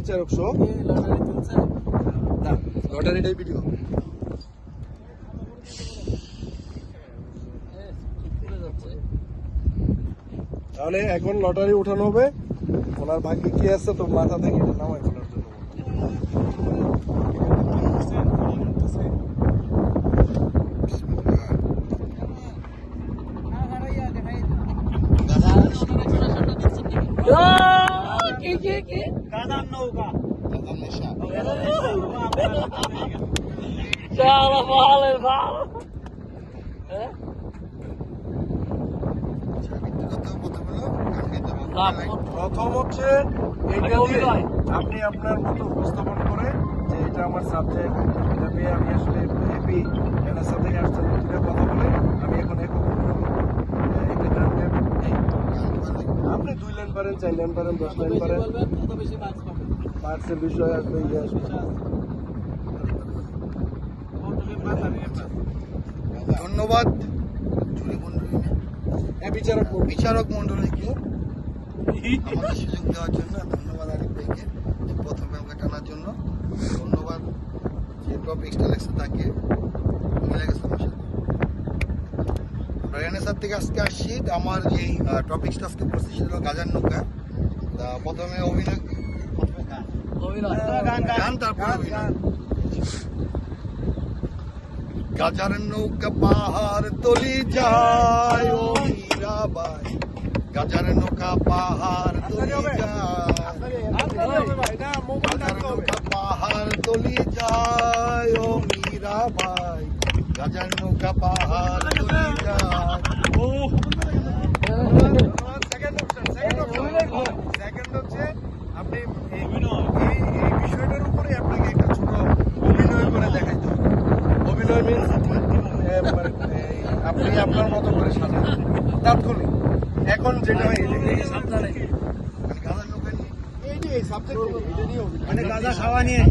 বিচারক শো না, লটারিটাই ভিডিও। তাহলে এখন লটারি উঠানো হবে, ওনার ভাগ্যে কি আছে তো মাথা থেকে এটা নামাই ফেলার জন্য। প্রথম হচ্ছে আপনি আপনার মতো উপস্থাপন করে যে এটা আমার সাবজেক্ট, এটা পেয়ে আমি আসলে হ্যাপি, এনএসআর থেকে আসছে কথা বলে আমি এখন আপনি 2 লাইন পারেন, 4 লাইন পারেন, 10 লাইন পারেন, মার্কসের বিষয় আসবে, ইয়ে আসবে। ধন্যবাদ বিচারক মন্ডলীকে আমাকে সুযোগ দেওয়ার জন্য। ধন্যবাদ আরিফ ভাইকে প্রথমে আমাকে টানার জন্য। ধন্যবাদ যে টপিক্সটা লেগেছে তাকে, মিলে গেছে আমার সাথে। এনএসআর থেকে আজকে আসছি। আমার যে টপিক্সটা আজকে পড়ছি সেটা হলো গাজার নৌকা। প্রথমে অভিনয়, গান, তারপর অভিনয়। গাজার নৌকা পাহাড় তলি যায় ও মীরাবাই, গাজার নৌকা পাহাড় তলি যায়, গাজার নৌকা পাহাড় তলি যায় ও মীরাবাই, গাজার নৌকা পাহাড় তলি যায়। সেকেন্ড হচ্ছে আপনি এই বিষয়টার উপরে আপনাকে একটা ছোট অভিনয় করে দেখাইতে হবে। অভিনয় মিনস আপনি আপনার মতো করে সাজান তাৎক্ষণিক। এখন যেটা মানে গাঁজা খাওয়া নিয়ে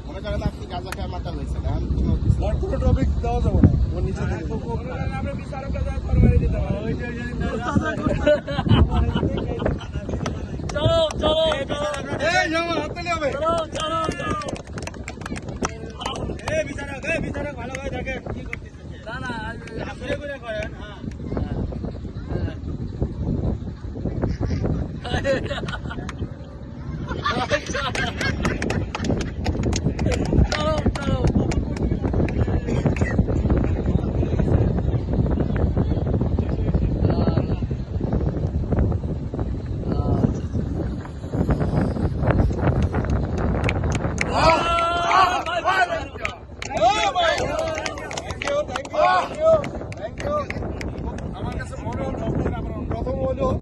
মনে করেন আপনি গাঁজা খাওয়া মাথা হয়েছে, কোনো টপিক দেওয়া যাবে না, ওর নিচে থেকে বিচারক ভালোভাবে দেখেন কি করতেছে। না না আসলে করে করেন। হ্যাঁ